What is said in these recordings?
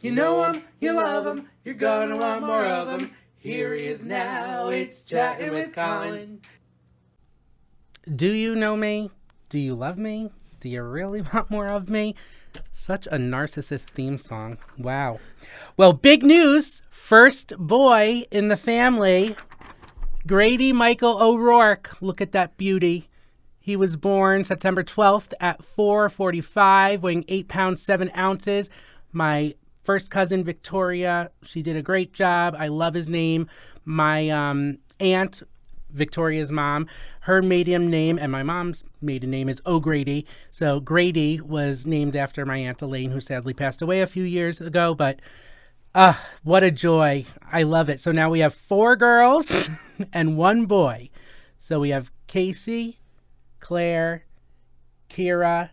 You know him, you love him, you're gonna want more of him. Here he is now, it's Chatting with Colin. Do you know me? Do you love me? Do you really want more of me? Such a narcissist theme song. Wow. Well, big news. First boy in the family, Grady Michael O'Rourke. Look at that beauty. He was born September 12th at 4:45, weighing 8 pounds, 7 ounces. My first cousin, Victoria, she did a great job. I love his name. My aunt, Victoria's mom, her maiden name and my mom's maiden name is O'Grady. So Grady was named after my Aunt Elaine, who sadly passed away a few years ago. But what a joy. I love it. So now we have 4 girls and 1 boy. So we have Casey, Claire, Kira,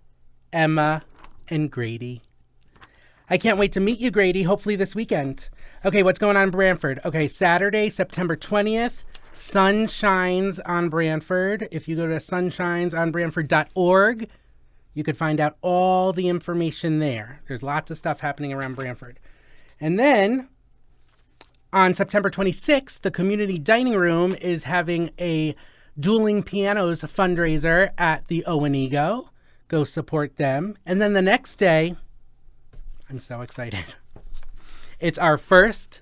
Emma, and Grady. I can't wait to meet you, Grady, hopefully this weekend. Okay, what's going on in Branford? Okay, Saturday, September 20th, sun shines on Branford. If you go to sunshinesonbranford.org, you could find out all the information there. There's lots of stuff happening around Branford. And then on September 26th, the community dining room is having a Dueling Pianos fundraiser at the O&Ego. Go support them. And then the next day, I'm so excited. It's our first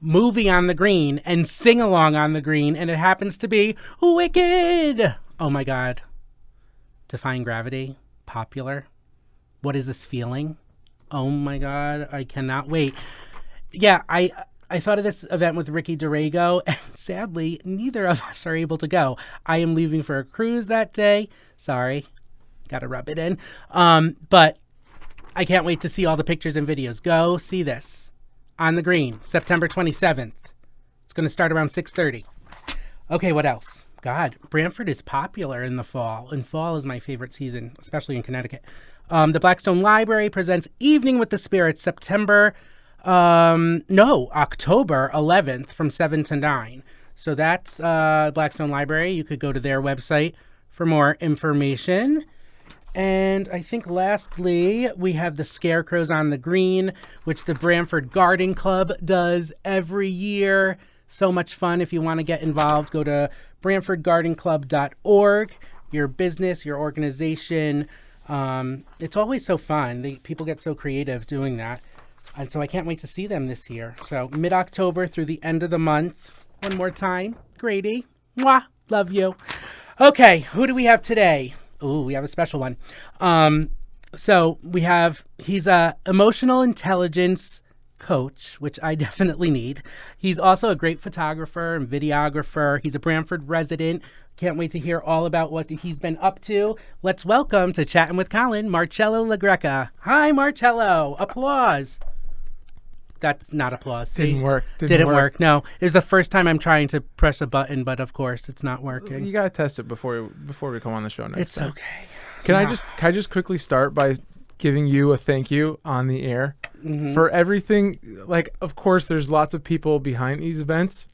movie on the green and sing-along on the green, and it happens to be Wicked. Oh my God. Defying Gravity, popular. What is this feeling? Oh my God, I cannot wait. Yeah, I thought of this event with Ricky Durago, and sadly, neither of us are able to go. I am leaving for a cruise that day. Sorry, gotta rub it in. But I can't wait to see all the pictures and videos. Go see this on the green, September 27th. It's going to start around 6:30. Okay, what else? God, Branford is popular in the fall, and fall is my favorite season, especially in Connecticut. The Blackstone Library presents Evening with the Spirits, October 11th from 7 to 9. So that's Blackstone Library. You could go to their website for more information. And I think lastly, we have the Scarecrows on the Green, which the Branford Garden Club does every year. So much fun. If you want to get involved, go to branfordgardenclub.org. Your business, your organization. It's always so fun. People get so creative doing that. And so I can't wait to see them this year. So mid-October through the end of the month. One more time. Grady. Mwah. Love you. Okay, who do we have today? Ooh, we have a special one. So he's a emotional intelligence coach, which I definitely need. He's also a great photographer and videographer. He's a Branford resident. Can't wait to hear all about what he's been up to. Let's welcome to Chatting with Colin, Marcello LaGreca. Hi, Marcello. Applause. That's not applause. See? Didn't work. Didn't work. No, it was the first time I'm trying to press a button, but of course it's not working. You gotta test it before we come on the show next time. It's okay. Can I just quickly start by giving you a thank you on the air for everything? Like, of course, there's lots of people behind these events,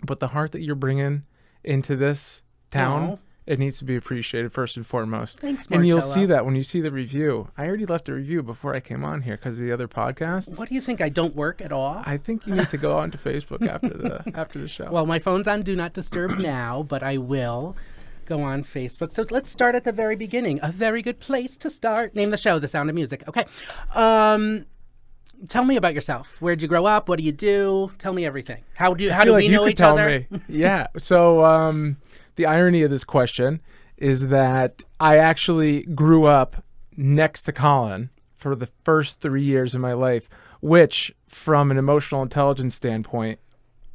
but the heart that you're bringing into this town. It needs to be appreciated first and foremost. Thanks, Marcello. And you'll see that when you see the review. I already left a review before I came on here because of the other podcasts. What do you think? I don't work at all? I think you need to go onto Facebook after the show. Well, my phone's on Do Not Disturb now, but I will go on Facebook. So let's start at the very beginning. A very good place to start. Name the show, The Sound of Music. Okay. Tell me about yourself. Where'd you grow up? What do you do? Tell me everything. How do we know each other? Yeah. So the irony of this question is that I actually grew up next to Colin for the first 3 years of my life, which from an emotional intelligence standpoint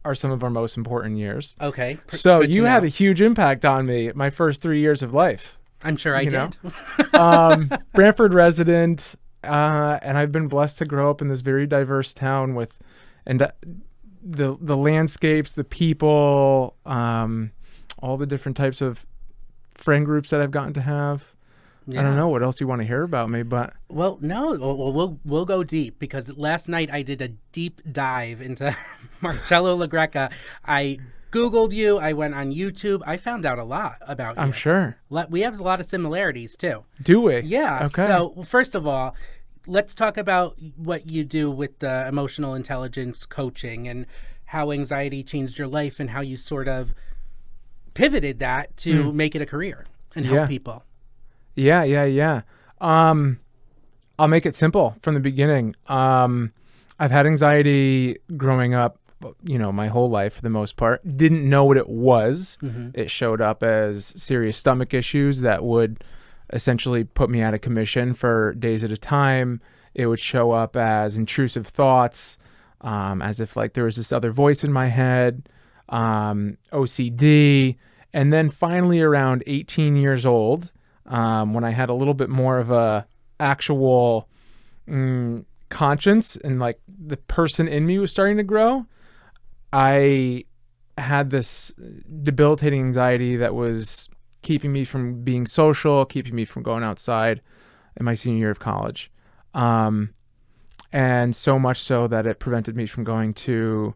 are some of our most important years. Okay. So you had a huge impact on me my first 3 years of life. I'm sure I did. Branford resident, and I've been blessed to grow up in this very diverse town with the landscapes, the people, all the different types of friend groups that I've gotten to have. Yeah. I don't know what else you want to hear about me, but well, no, we'll go deep because last night I did a deep dive into Marcello LaGreca. I Googled you. I went on YouTube. I found out a lot about you. I'm sure we have a lot of similarities too. Do we? Yeah. Okay. So first of all, let's talk about what you do with the emotional intelligence coaching and how anxiety changed your life and how you sort of pivoted that to make it a career and help people. Yeah. I'll make it simple from the beginning. I've had anxiety growing up, my whole life for the most part. Didn't know what it was. It showed up as serious stomach issues that would essentially put me out of commission for days at a time. It would show up as intrusive thoughts, as if like there was this other voice in my head, OCD. And then finally around 18 years old, when I had a little bit more of a actual conscience and like the person in me was starting to grow, I had this debilitating anxiety that was keeping me from being social, keeping me from going outside in my senior year of college. And so much so that it prevented me from going to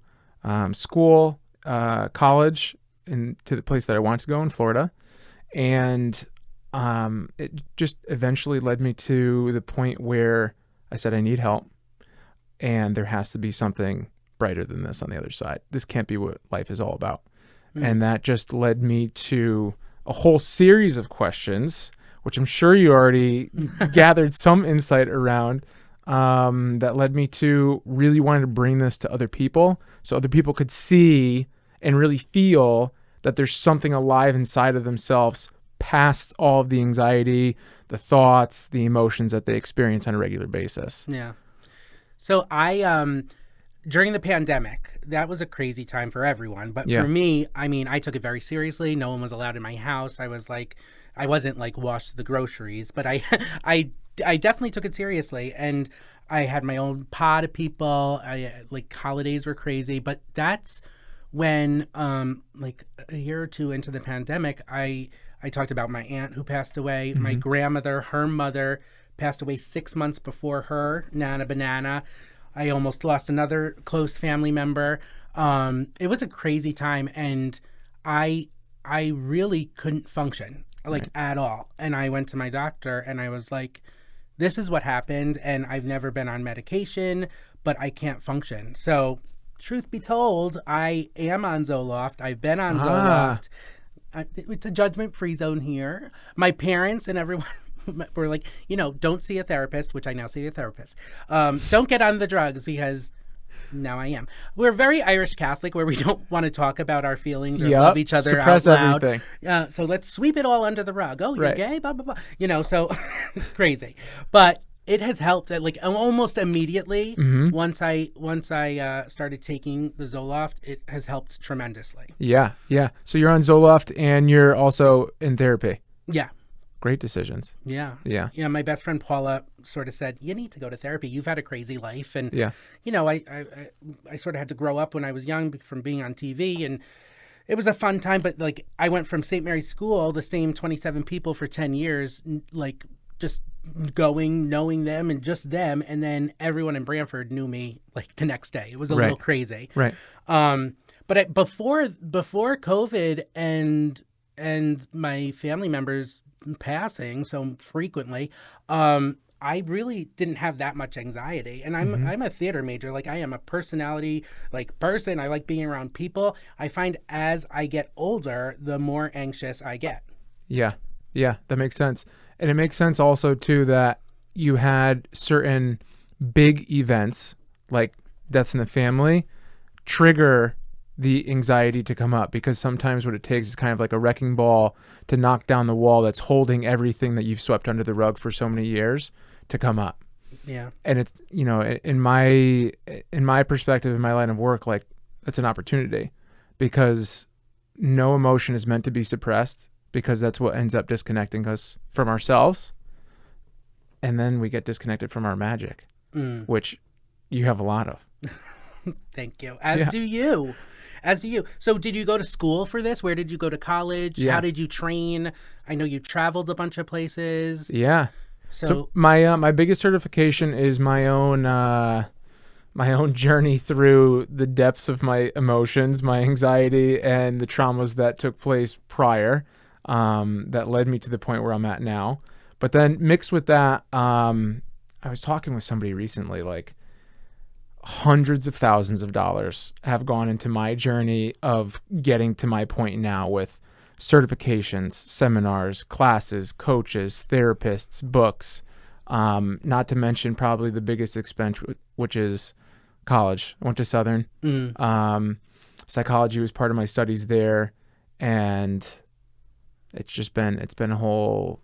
school, college, to the place that I wanted to go in Florida. And it just eventually led me to the point where I said, I need help. And there has to be something brighter than this on the other side. This can't be what life is all about. And that just led me to a whole series of questions, which I'm sure you already gathered some insight around, that led me to really wanting to bring this to other people so other people could see and really feel that there's something alive inside of themselves past all of the anxiety, the thoughts, the emotions that they experience on a regular basis. Yeah. So during the pandemic, that was a crazy time for everyone. But for me, I mean, I took it very seriously. No one was allowed in my house. I wasn't like washed the groceries, but I definitely took it seriously. And I had my own pod of people. Like holidays were crazy, but that's when, like a year or two into the pandemic, I talked about my aunt who passed away. My grandmother, her mother passed away 6 months before her, Nana Banana. I almost lost another close family member. It was a crazy time, and I really couldn't function at all. And I went to my doctor and I was like, this is what happened, and I've never been on medication, but I can't function. So truth be told, I am on Zoloft. I've been on Zoloft. It's a judgment-free zone here. My parents and everyone were like, don't see a therapist, which I now see a therapist. Don't get on the drugs, because now I am. We're very Irish Catholic, where we don't want to talk about our feelings or love each other suppress out loud. Everything. So let's sweep it all under the rug. Oh, you're gay, blah, blah, blah. So it's crazy. But it has helped that, like, almost immediately, once I started taking the Zoloft, it has helped tremendously. Yeah. So you're on Zoloft and you're also in therapy. Yeah. Great decisions. Yeah. My best friend Paula sort of said, you need to go to therapy. You've had a crazy life. And, I sort of had to grow up when I was young from being on TV, and it was a fun time. But like, I went from St. Mary's School, the same 27 people for 10 years, like just going, knowing them and just them. And then everyone in Branford knew me like the next day. It was a little crazy. Right. But before COVID and my family members passing so frequently, I really didn't have that much anxiety. And I'm a theater major. Like, I am a personality person. I like being around people. I find as I get older, the more anxious I get. Yeah, that makes sense. And it makes sense also too that you had certain big events like deaths in the family trigger the anxiety to come up, because sometimes what it takes is kind of like a wrecking ball to knock down the wall that's holding everything that you've swept under the rug for so many years to come up. Yeah. And it's, in my perspective, in my line of work, like, that's an opportunity, because no emotion is meant to be suppressed, because that's what ends up disconnecting us from ourselves. And then we get disconnected from our magic, which you have a lot of. Thank you. As do you. So did you go to school for this? Where did you go to college? Yeah. How did you train? I know you traveled a bunch of places. Yeah. So my biggest certification is my own journey through the depths of my emotions, my anxiety, and the traumas that took place prior, that led me to the point where I'm at now. But then mixed with that, was talking with somebody recently, like hundreds of thousands of dollars have gone into my journey of getting to my point now with certifications, seminars, classes, coaches, therapists, books, not to mention probably the biggest expense, which is college. I went to Southern. Psychology was part of my studies there, and it's been a whole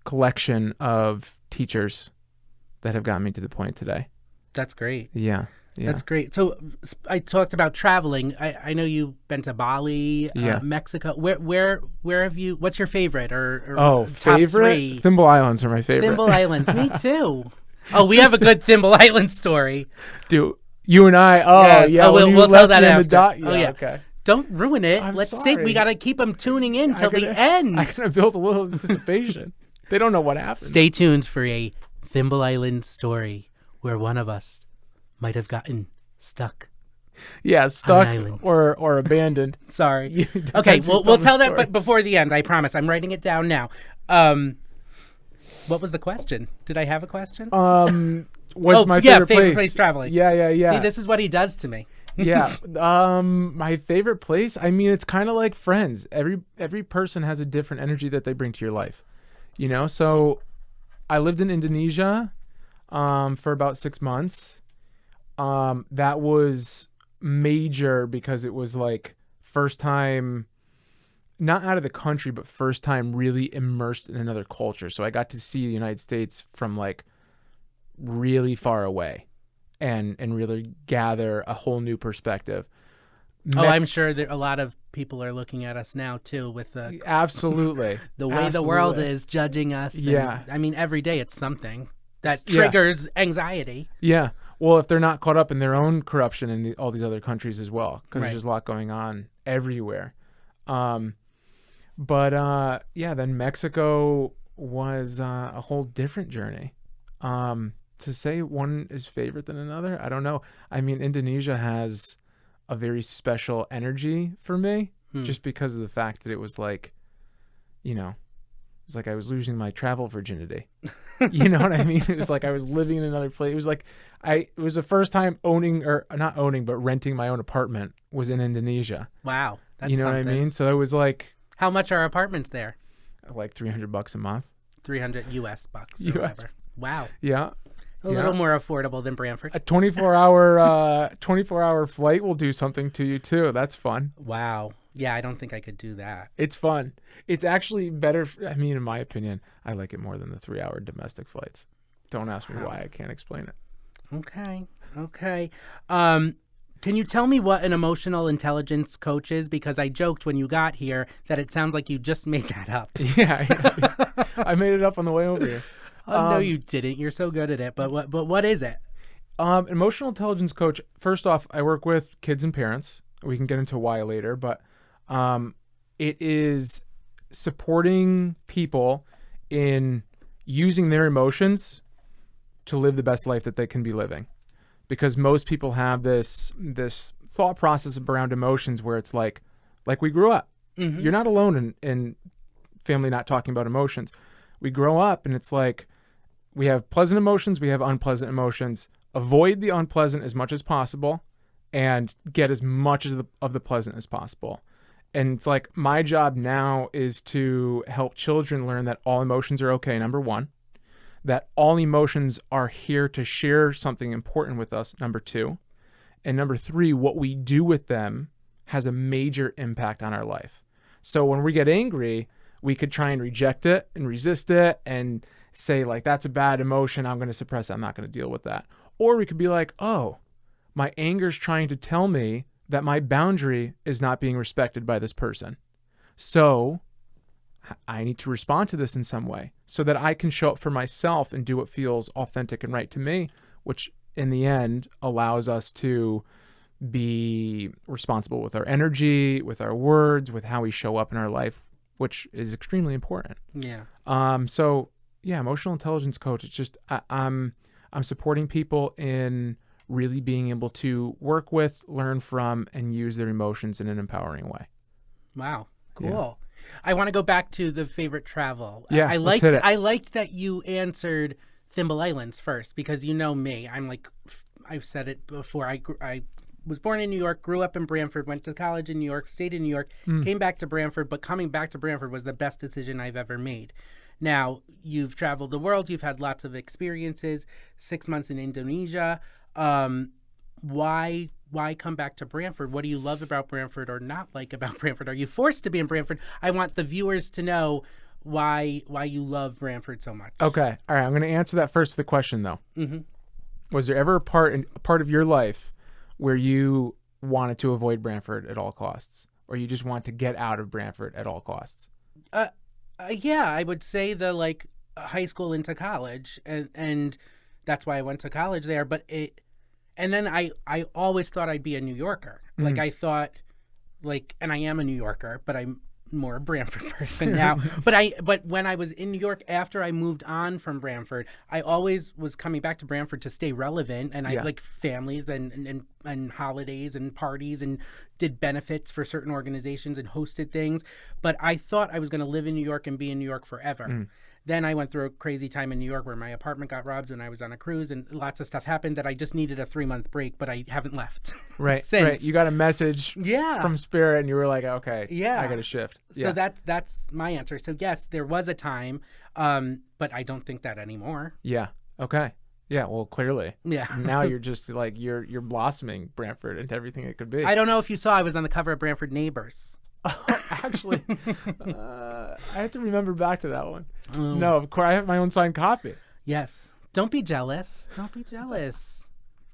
collection of teachers that have gotten me to the point today. That's great. Yeah. That's great. So I talked about traveling. I know you've been to Bali, Mexico. Where have you? What's your favorite or top favorite? three? Thimble Islands are my favorite. Thimble Islands, me too. Oh, we have a good Thimble Island story. Dude, you and I. Oh, yes. yeah. We'll tell that after. Okay. Don't ruin it. Let's see. We got to keep them tuning in till the end. I'm gonna build a little anticipation. They don't know what happened. Stay tuned for a Thimble Island story where one of us might have gotten stuck. Yeah, stuck or abandoned. Sorry. Okay, we'll tell that, but before the end, I promise. I'm writing it down now. What was the question? Did I have a question? What's my favorite place traveling? Yeah. See, this is what he does to me. Yeah. My favorite place, I mean, it's kind of like friends. Every person has a different energy that they bring to your life. You know, so I lived in Indonesia for about 6 months. That was major because it was like first time, not out of the country, but first time really immersed in another culture. So I got to see the United States from like really far away and really gather a whole new perspective. I'm sure that a lot of people are looking at us now too with absolutely the way the world is judging us. Yeah. I mean, every day it's something that triggers anguanxiety. Yeah. Well, if they're not caught up in their own corruption in all these other countries as well, because there's a lot going on everywhere. Then Mexico was a whole different journey. To say one is favorite than another, I don't know. I mean, Indonesia has a very special energy for me just because of the fact that it was like, you know, it's like I was losing my travel virginity. You know what I mean? It was like I was living in another place. It was like it was the first time not owning, but renting my own apartment was in Indonesia. Wow. That's you know something. what I mean? So it was like. How much are apartments there? Like $300 a month. 300 US bucks or whatever. Wow. Yeah. A little more affordable than Branford. A 24-hour flight will do something to you too. That's fun. Wow. Yeah, I don't think I could do that. It's fun. It's actually better. I mean, in my opinion, I like it more than the 3-hour domestic flights. Don't ask me why. I can't explain it. Okay. Can you tell me what an emotional intelligence coach is? Because I joked when you got here that it sounds like you just made that up. Yeah. I made it up on the way over here. No, you didn't. You're so good at it. But what is it? Emotional intelligence coach. First off, I work with kids and parents. We can get into why later, but it is supporting people in using their emotions to live the best life that they can be living. Because most people have this thought process around emotions where it's like we grew up. Mm-hmm. You're not alone in family not talking about emotions. We grow up and it's like we have pleasant emotions, we have unpleasant emotions. Avoid the unpleasant as much as possible and get as much of the pleasant as possible. And it's like my job now is to help children learn that all emotions are okay, number one. That all emotions are here to share something important with us, number two. And number three, what we do with them has a major impact on our life. So when we get angry, we could try and reject it and resist it and say like, that's a bad emotion. I'm going to suppress it. I'm not going to deal with that. Or we could be like, oh, my anger is trying to tell me that my boundary is not being respected by this person. So I need to respond to this in some way so that I can show up for myself and do what feels authentic and right to me, which in the end allows us to be responsible with our energy, with our words, with how we show up in our life, which is extremely important. Yeah. So yeah, emotional intelligence coach. It's just I'm supporting people in really being able to work with, learn from, and use their emotions in an empowering way. Wow. Cool. Yeah. I want to go back to the favorite travel. Yeah, I liked that you answered Thimble Islands first, because you know me. I'm like, I've said it before. I was born in New York, grew up in Branford, went to college in New York, stayed in New York, came back to Branford, but coming back to Branford was the best decision I've ever made. Now, you've traveled the world, you've had lots of experiences, 6 months in Indonesia. Why come back to Branford? What do you love about Branford or not like about Branford? Are you forced to be in Branford? I want the viewers to know why you love Branford so much. Okay. All right. I'm going to answer that first with a question, though. Mm-hmm. Was there ever a part of your life where you wanted to avoid Branford at all costs, or you just want to get out of Branford at all costs? Yeah, I would say the like high school into college, and that's why I went to college there. And then I always thought I'd be a New Yorker. Like I thought, like, and I am a New Yorker, but I'm more a Branford person now. But when I was in New York after I moved on from Branford, I always was coming back to Branford to stay relevant, and I like families and holidays and parties and did benefits for certain organizations and hosted things. But I thought I was going to live in New York and be in New York forever. Then I went through a crazy time in New York where my apartment got robbed when I was on a cruise, and lots of stuff happened that I just needed a 3-month break, but I haven't left. Right. since. Right. You got a message from Spirit and you were like, okay, I got to shift. So that's my answer. So yes, there was a time, but I don't think that anymore. Yeah. Okay. Yeah. Well, clearly. Yeah. Now you're just like, you're blossoming Branford into everything it could be. I don't know if you saw, I was on the cover of Branford Neighbors. Actually, I have to remember back to that one. No, of course, I have my own signed copy. Yes. Don't be jealous. Don't be jealous.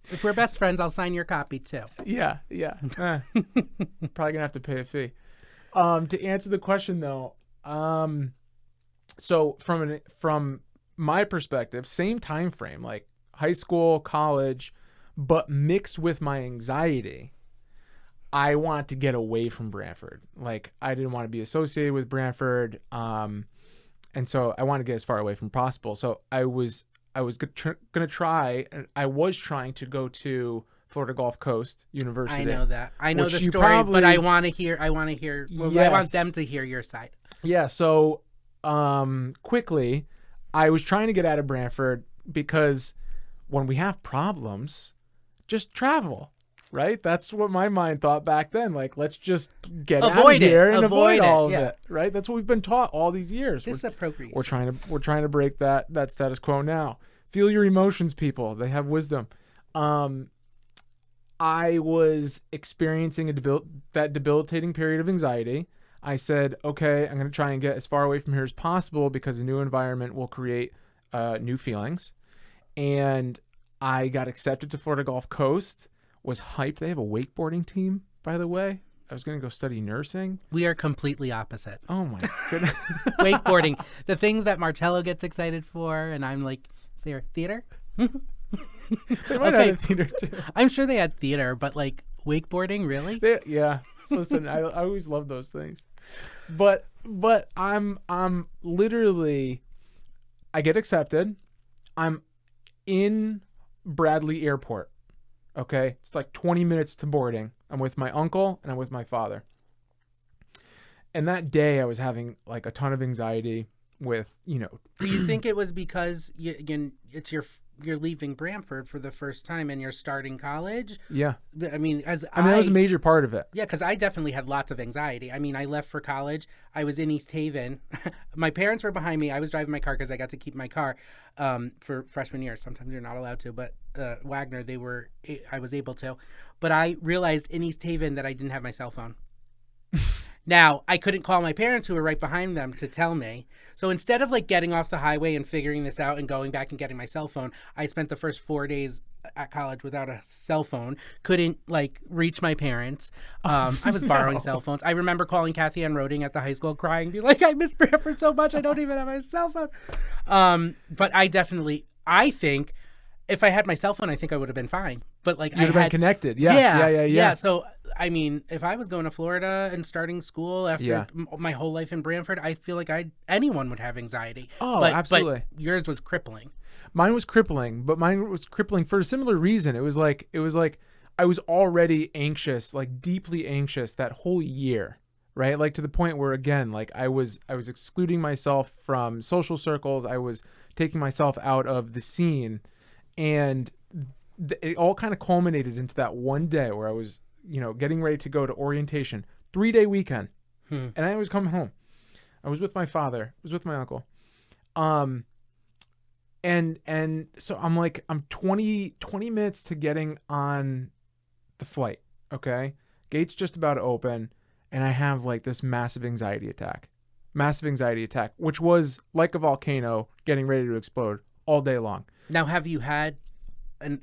If we're best friends, I'll sign your copy too. Yeah. Probably gonna have to pay a fee. To answer the question though, so from my perspective, same time frame, like high school, college, but mixed with my anxiety. I want to get away from Branford. Like I didn't want to be associated with Branford. And so I want to get as far away from possible. So I was going to try, and I was trying to go to Florida Gulf Coast University. I know that. I know the story, but I want to hear, I want them to hear your side. Yeah. So, quickly, I was trying to get out of Branford because when we have problems, just travel. Right? That's what my mind thought back then. Like, let's just get out of here and avoid all of it. Right? That's what we've been taught all these years. Disappropriation. We're trying to break that status quo now. Feel your emotions, people. They have wisdom. I was experiencing that debilitating period of anxiety. I said, okay, I'm going to try and get as far away from here as possible because a new environment will create new feelings. And I got accepted to Florida Gulf Coast. Was hyped. They have a wakeboarding team, by the way. I was going to go study nursing. We are completely opposite. Oh my goodness. Wakeboarding. The things that Marcello gets excited for, and I'm like, is there theater? They might have theater too. I'm sure they had theater, but like wakeboarding, really? Yeah. Listen, I always love those things. But I'm literally, I get accepted. I'm in Bradley Airport. Okay, it's like 20 minutes to boarding. I'm with my uncle and I'm with my father. And that day I was having like a ton of anxiety with, Do you think it was because it's you're leaving Branford for the first time and you're starting college? Yeah. I mean, that was a major part of it. Yeah, because I definitely had lots of anxiety. I mean, I left for college. I was in East Haven. My parents were behind me. I was driving my car because I got to keep my car for freshman year. Sometimes you're not allowed to, but Wagner, I was able to. But I realized in East Haven that I didn't have my cell phone. Now, I couldn't call my parents who were right behind them to tell me. So instead of like getting off the highway and figuring this out and going back and getting my cell phone, I spent the first 4 days at college without a cell phone. Couldn't like reach my parents. I was borrowing cell phones. I remember calling Kathy Ann Roding at the high school crying, be like, I miss Branford so much. I don't even have my cell phone. But I think if I had my cell phone, I think I would have been fine. But like, you'd have been connected. Yeah. So, I mean, if I was going to Florida and starting school after my whole life in Branford, I feel like anyone would have anxiety. Oh, absolutely. But yours was crippling. Mine was crippling, but mine was crippling for a similar reason. It was like I was already anxious, like deeply anxious that whole year, right? Like to the point where, again, like I was excluding myself from social circles. I was taking myself out of the scene, and it all kind of culminated into that one day where I was, getting ready to go to orientation, 3-day weekend. And I was coming home. I was with my father. I was with my uncle. And so I'm 20 minutes to getting on the flight. Okay. Gate's just about to open. And I have like this massive anxiety attack, which was like a volcano getting ready to explode all day long. Now, have you had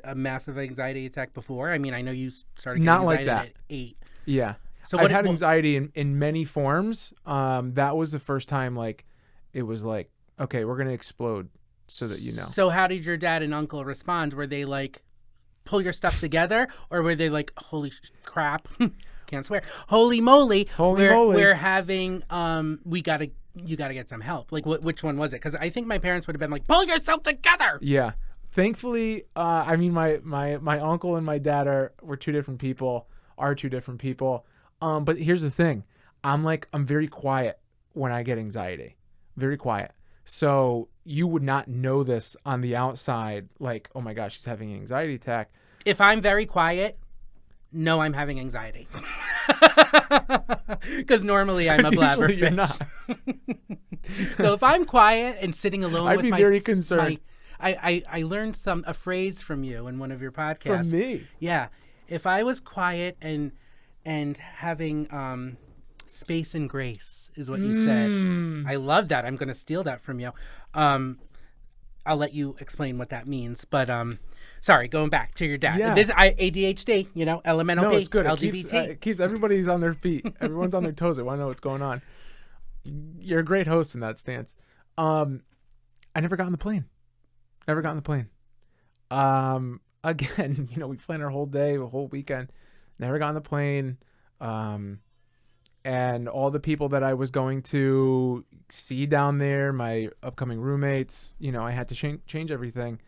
a massive anxiety attack before? I mean, I know you started getting Not anxiety like that. at 8. Yeah. So I've had anxiety in many forms. That was the first time, like, it was like, okay, we're going to explode so that you know. So how did your dad and uncle respond? Were they like, pull your stuff together? Or were they like, holy crap, can't swear, holy moly, we're having, you got to get some help. Like, which one was it? Because I think my parents would have been like, pull yourself together. Yeah. Thankfully, I mean, my uncle and my dad were two different people. But here's the thing. I'm very quiet when I get anxiety. Very quiet. So you would not know this on the outside. Like, oh my gosh, she's having an anxiety attack. If I'm very quiet, no, I'm having anxiety. Because normally I'm a blabberfish. You're not. So if I'm quiet and sitting alone I'd with be very concerned. I learned a phrase from you in one of your podcasts. From me? Yeah. If I was quiet and having space and grace is what you said. I love that. I'm going to steal that from you. I'll let you explain what that means. But sorry, going back to your dad. Yeah. ADHD, elemental P, it's good. LGBT. It keeps everybody's on their feet. Everyone's on their toes. They want to know what's going on. You're a great host in that stance. I never got on the plane. Again, we planned our whole day, a whole weekend. Never got on the plane. And all the people that I was going to see down there, my upcoming roommates, I had to change everything.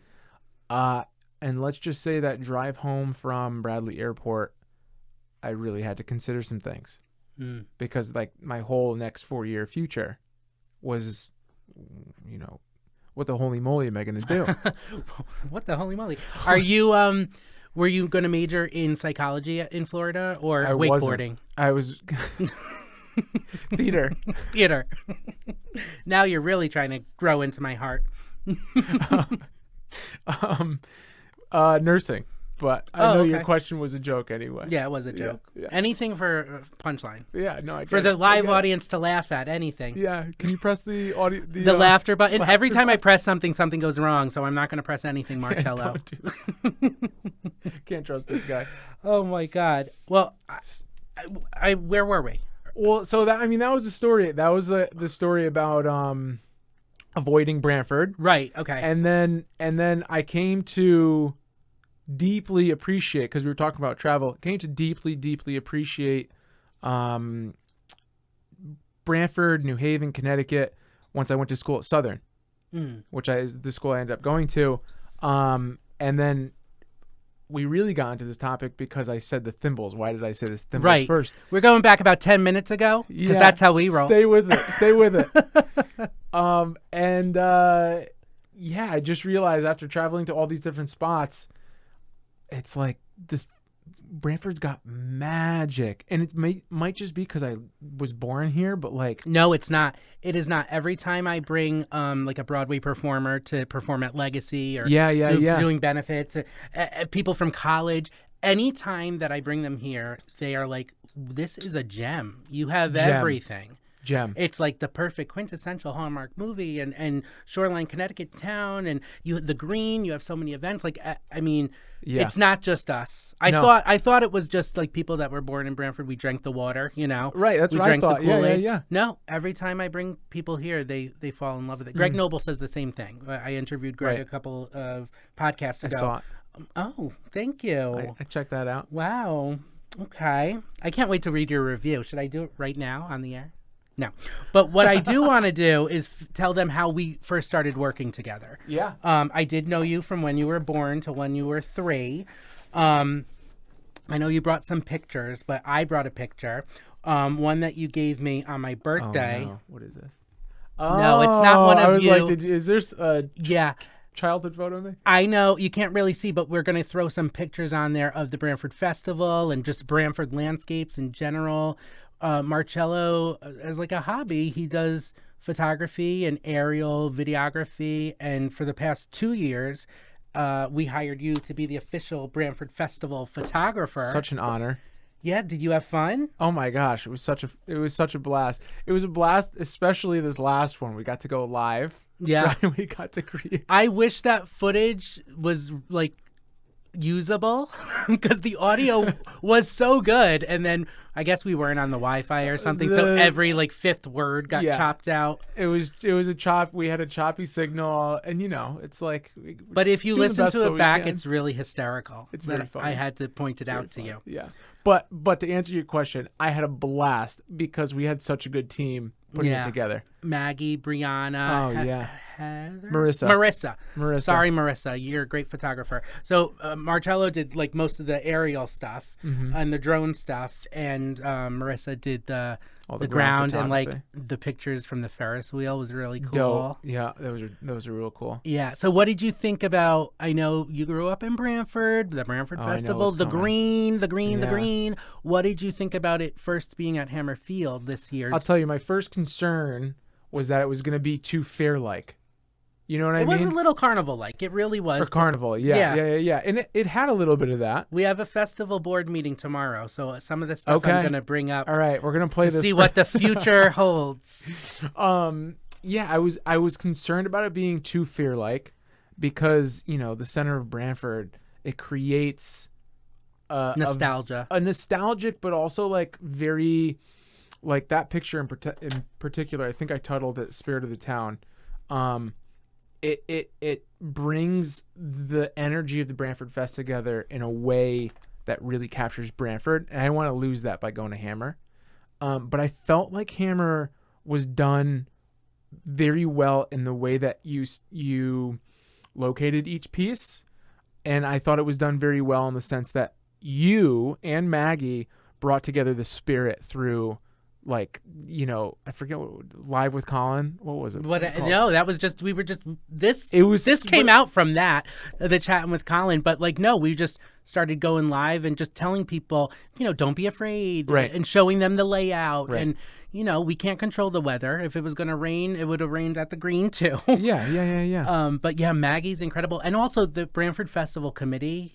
And let's just say that drive home from Bradley Airport, I really had to consider some things. Because like my whole next 4-year future was, what the holy moly am I going to do? What the holy moly? Are you, were you going to major in psychology in Florida or wakeboarding? I was theater. Now you're really trying to grow into my heart. Nursing. But I know your question was a joke anyway. Yeah, it was a joke. Yeah. Anything for punchline. Yeah, no, I get for the live audience to laugh at anything. Yeah, can you press the audio? The laughter button. Every time I press something goes wrong. So I'm not going to press anything, Marcello. Can't trust this guy. Oh my God. Well, where were we? Well, so that was the story. That was the story about avoiding Branford. Right. Okay. And then I came to deeply appreciate, because we were talking about travel, came to deeply appreciate Branford, New Haven, Connecticut once I went to school at Southern, which is the school I ended up going to. And then we really got into this topic because I said the thimbles. Why did I say the thimbles first? We're going back about 10 minutes ago because that's how we roll. Stay with it. I just realized after traveling to all these different spots, it's like this Branford's got magic, and it might just be because I was born here, but like no, it's not. It is not. Every time I bring like a Broadway performer to perform at Legacy or doing benefits, or people from college, anytime that I bring them here, they are like, "This is a gem. You have everything." Gem. It's like the perfect quintessential Hallmark movie, and Shoreline, Connecticut town, and the green. You have so many events. Like it's not just us. I thought it was just like people that were born in Branford. We drank the water, Right. That's what I thought. Yeah. No, every time I bring people here, they fall in love with it. Greg Noble says the same thing. I interviewed Greg a couple of podcasts ago. I saw it. Oh, thank you. I checked that out. Wow. Okay. I can't wait to read your review. Should I do it right now on the air? No. But what I do want to do is tell them how we first started working together. Yeah. I did know you from when you were born to when you were 3. I know you brought some pictures, but I brought a picture. One that you gave me on my birthday. Oh, no. What is this? No, it's not one of I was you. like, is there a Yeah. childhood photo of me? I know you can't really see, but we're going to throw some pictures on there of the Branford Festival and just Branford landscapes in general. Marcello, as like a hobby, he does photography and aerial videography. And for the past 2 years, we hired you to be the official Branford Festival photographer. Such an honor. Yeah, did you have fun? Oh my gosh, it was such a blast. It was a blast, especially this last one. We got to go live. Yeah. We got to create. I wish that footage was like usable because the audio was so good, and then I guess we weren't on the Wi-Fi or something, so every like fifth word got chopped out. It was a chop. We had a choppy signal, and it's like. But if you listen to it back, it's really hysterical. It's very funny. I had to point it out to you. Yeah, but to answer your question, I had a blast because we had such a good team putting it together. Maggie, Brianna, Heather? Marissa. Sorry, Marissa. You're a great photographer. So Marcello did like most of the aerial stuff and the drone stuff, and Marissa did the ground and like the pictures from the Ferris wheel was really cool. Dope. Yeah, those are real cool. Yeah. So what did you think about? I know you grew up in Branford, the Branford Festival, the green. What did you think about it first being at Hammer Field this year? I'll tell you, my first concern was that it was going to be too fair-like. You know what I mean? It was a little carnival-like. It really was. For carnival, yeah. And it had a little bit of that. We have a festival board meeting tomorrow, so some of the stuff I'm going to bring up. All right, we're going to play this. See what the future holds. Yeah, I was concerned about it being too fair-like because, the center of Branford, it creates nostalgia. A nostalgic, but also like very, like that picture in particular, I think I titled it "Spirit of the Town." It brings the energy of the Branford Fest together in a way that really captures Branford, and I want to lose that by going to Hammer. But I felt like Hammer was done very well in the way that you located each piece, and I thought it was done very well in the sense that you and Maggie brought together the spirit through. Like, I forget Live with Colin. What was it? No, that was just, this came out from that, the Chatting with Colin. But like, no, we just started going live and just telling people, don't be afraid. Right. And showing them the layout. Right. And, we can't control the weather. If it was going to rain, it would have rained at the green too. Yeah. But yeah, Maggie's incredible. And also the Branford Festival Committee.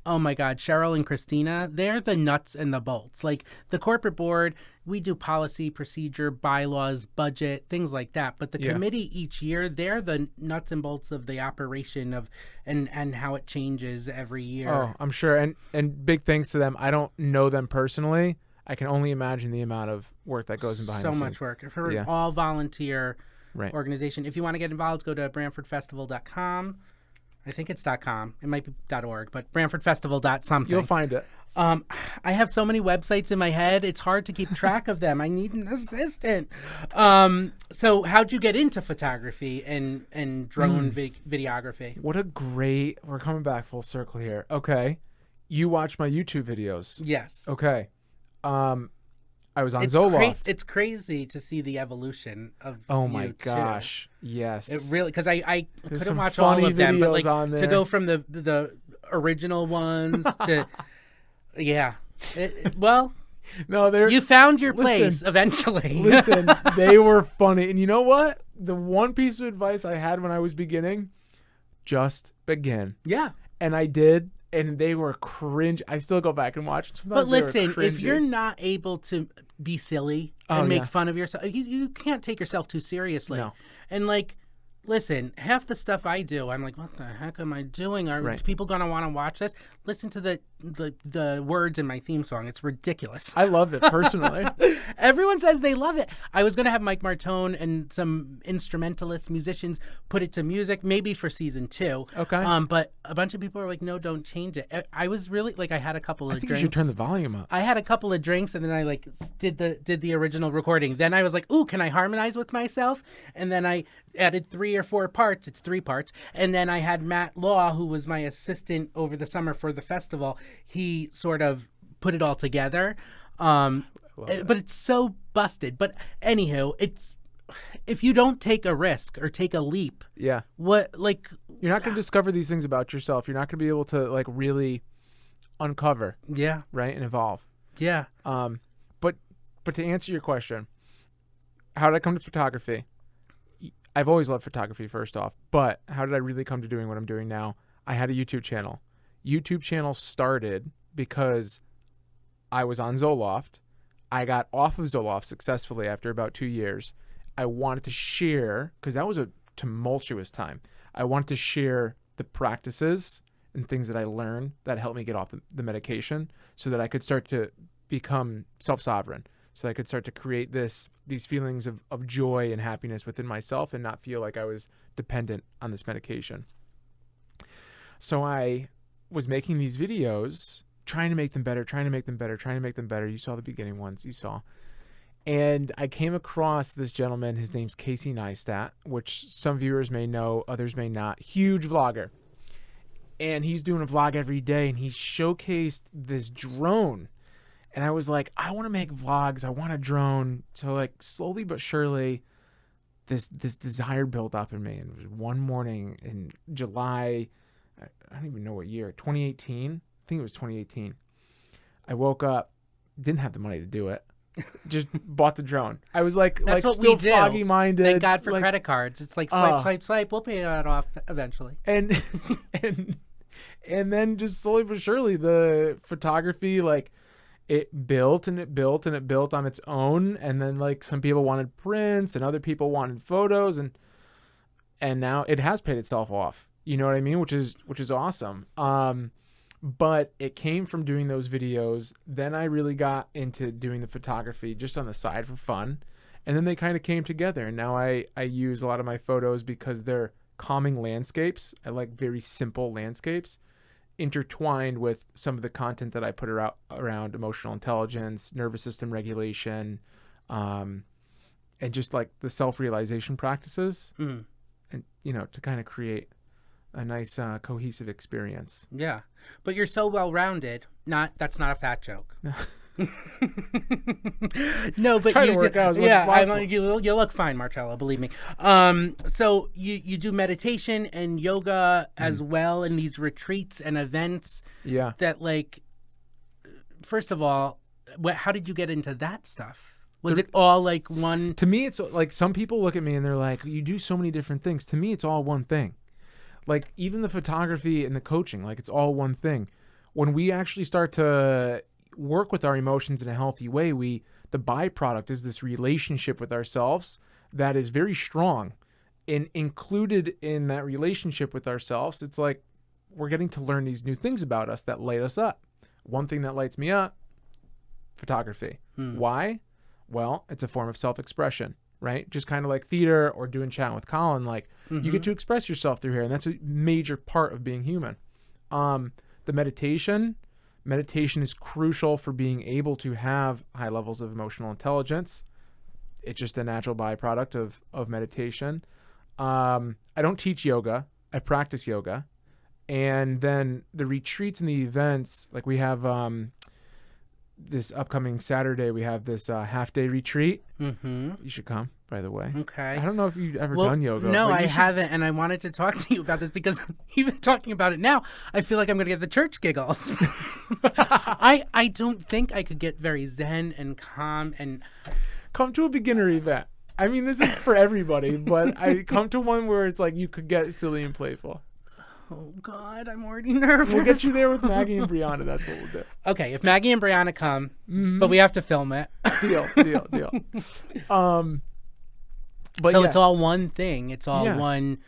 Oh my God, Cheryl and Christina, they're the nuts and the bolts. Like the corporate board, we do policy, procedure, bylaws, budget, things like that. But the committee each year, they're the nuts and bolts of the operation of and how it changes every year. Oh, I'm sure. And big thanks to them. I don't know them personally. I can only imagine the amount of work that goes in behind the scenes. So much work. For an all volunteer organization. If you want to get involved, go to branfordfestival.com. I think it's .com. It might be .org, but branfordfestival.something. You'll find it. I have so many websites in my head. It's hard to keep track of them. I need an assistant. So how'd you get into photography and drone videography? We're coming back full circle here. Okay. You watch my YouTube videos. Yes. Okay. I was on Zoloft. It's crazy to see the evolution of oh my gosh. Yes. It really, because I couldn't watch all of them, but like to go from the original ones to well, no, you found your place eventually. Listen, they were funny. And you know what? The one piece of advice I had when I was beginning, just begin. Yeah. And I did. And they were cringe. I still go back and watch. But listen, if you're not able to be silly and make fun of yourself, you can't take yourself too seriously. No. And like, listen, half the stuff I do, I'm like, what the heck am I doing? Are people going to want to watch this? Listen to the words in my theme song. It's ridiculous. I love it personally. Everyone says they love it. I was going to have Mike Martone and some instrumentalists, musicians put it to music, maybe for season 2. Okay. But a bunch of people are like, no, don't change it. I was really like, I had a couple of drinks. You should turn the volume up. I had a couple of drinks and then I like did the original recording. Then I was like, ooh, can I harmonize with myself? And then I added 3 or 4 parts. It's 3 parts. And then I had Matt Law, who was my assistant over the summer for the festival. He sort of put it all together. love it. But it's so busted. But anywho, it's if you don't take a risk or take a leap, Yeah. what like You're not going to discover these things about yourself. You're not going to be able to like really uncover, yeah, right, and evolve. yeah. But to answer your question, how did I come to photography? I've always loved photography, first off, but how did I really come to doing what I'm doing now? I had a YouTube channel. YouTube channel started because I was on Zoloft. I got off of Zoloft successfully after about 2 years. I wanted to share, because that was a tumultuous time. I wanted to share the practices and things that I learned that helped me get off the medication so that I could start to become self-sovereign, so that I could start to create these feelings of joy and happiness within myself and not feel like I was dependent on this medication. So I was making these videos, trying to make them better. You saw the beginning ones, you saw. And I came across this gentleman. His name's Casey Neistat, which some viewers may know, others may not. Huge vlogger. And he's doing a vlog every day, and he showcased this drone. And I was like, I want to make vlogs. I want a drone. So like slowly but surely, this desire built up in me. And it was one morning in July, I don't even know what year, 2018. I think it was 2018. I woke up, didn't have the money to do it. Just bought the drone. I was like, That's what still we do. foggy minded. Thank God for credit cards. It's like swipe. We'll pay that off eventually. And then just slowly but surely, the photography, like, it built and it built and it built on its own. And then like some people wanted prints and other people wanted photos, and now it has paid itself off. You know what I mean? Which is awesome. But it came from doing those videos. Then I really got into doing the photography just on the side for fun. And then they kind of came together. And now I use a lot of my photos because they're calming landscapes. I like very simple landscapes intertwined with some of the content that I put around emotional intelligence, nervous system regulation, and just like the self-realization practices, and, you know, to kind of create a nice cohesive experience. Yeah. But you're so well-rounded. That's not a fat joke. No, but Try to work out as much as possible. You look fine, Marcello, believe me. So you do meditation and yoga as well in these retreats and events. Yeah. That like, first of all, how did you get into that stuff? Was it all like one? To me, it's like some people look at me and they're like, you do so many different things. To me, it's all one thing. Like even the photography and the coaching, like it's all one thing. When we actually start to work with our emotions in a healthy way, the byproduct is this relationship with ourselves that is very strong. And included in that relationship with ourselves, it's like we're getting to learn these new things about us that light us up. One thing that lights me up, photography. Why? Well, it's a form of self-expression, right? Just kind of like theater or doing Chatting with Colin, like you get to express yourself through here. And that's a major part of being human. The meditation is crucial for being able to have high levels of emotional intelligence. It's just a natural byproduct of meditation. I don't teach yoga. I practice yoga. And then the retreats and the events, like we have this upcoming Saturday, we have this half-day retreat. You should come, by the way. Okay. I don't know if you've ever done yoga. No, I haven't, and I wanted to talk to you about this because even talking about it now, I feel like I'm going to get the church giggles. I don't think I could get very zen and calm and... Come to a beginner event. I mean, this is for everybody, but I come to one where it's like you could get silly and playful. Oh, God, I'm already nervous. We'll get you there with Maggie and Brianna. That's what we'll do. Okay, if Maggie and Brianna come, but we have to film it. Deal. But so it's all one thing. It's all one.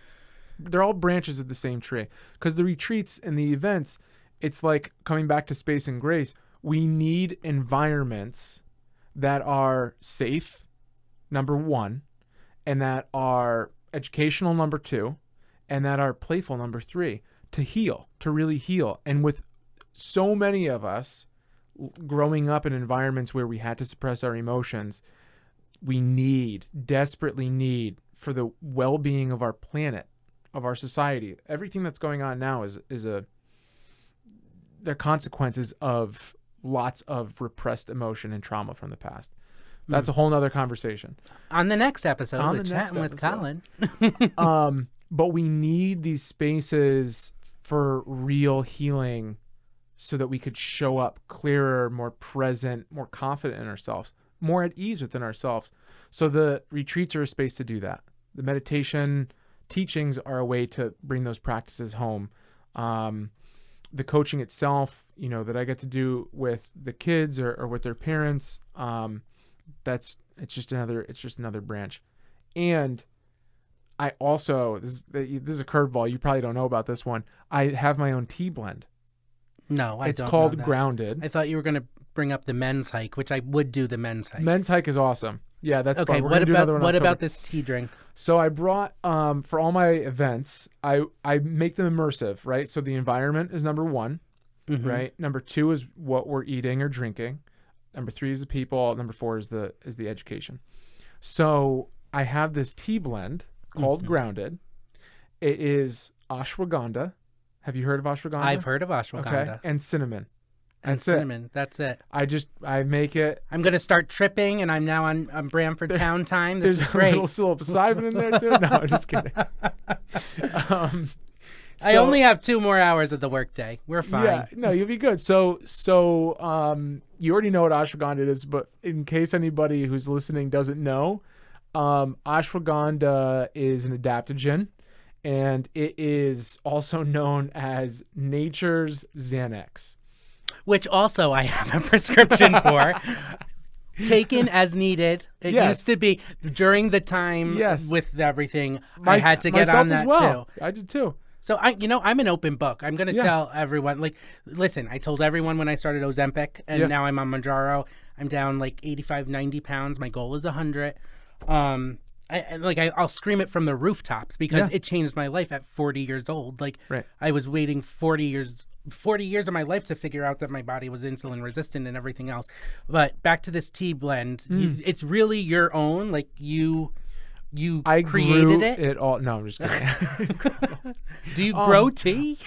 They're all branches of the same tree. Because the retreats and the events, it's like coming back to space and grace. We need environments that are safe, number one, and that are educational, number two, and that are playful, number three, to heal, to really heal. And with so many of us growing up in environments where we had to suppress our emotions, we desperately need, for the well-being of our planet, of our society. Everything that's going on now they're consequences of lots of repressed emotion and trauma from the past. That's a whole nother conversation. On the next episode, with Chatting with Colin. But we need these spaces for real healing so that we could show up clearer, more present, more confident in ourselves, more at ease within ourselves. So the retreats are a space to do that. The meditation teachings are a way to bring those practices home. The coaching itself, that I get to do with the kids or with their parents, it's just another branch. And I also, this is a curveball. You probably don't know about this one. I have my own tea blend. No, I don't. It's called know that. Grounded. I thought you were going to bring up the men's hike, which I would do the men's hike. Men's hike is awesome. Yeah, that's okay. fun. We're gonna do another one in what October. about this tea drink? So I brought, for all my events, I make them immersive, right? So the environment is number one, right? Number two is what we're eating or drinking. Number three is the people. Number four is the education. So I have this tea blend called Grounded. It is ashwagandha. Have you heard of ashwagandha? I've heard of ashwagandha. Okay. And cinnamon. That's cinnamon. That's it. I make it. I'm going to start tripping, and I'm now on Branford Town time. This is There's great. a little psilocybin in there too. No, I'm just kidding. I only have 2 more hours of the workday. We're fine. Yeah, no, you'll be good. So you already know what ashwagandha is, but in case anybody who's listening doesn't know, ashwagandha is an adaptogen, and it is also known as nature's Xanax. Which also I have a prescription for. Taken as needed. It used to be during the time with everything. I had to get on that too. I did too. So I'm an open book. I'm going to tell everyone, listen, I told everyone when I started Ozempic, and now I'm on Mounjaro. I'm down 85, 90 pounds. My goal is 100. I'll scream it from the rooftops because it changed my life at 40 years old. I was waiting 40 years of my life to figure out that my body was insulin resistant and everything else. But back to this tea blend, it's really your own. I created it all. No, I'm just kidding. Do you grow tea?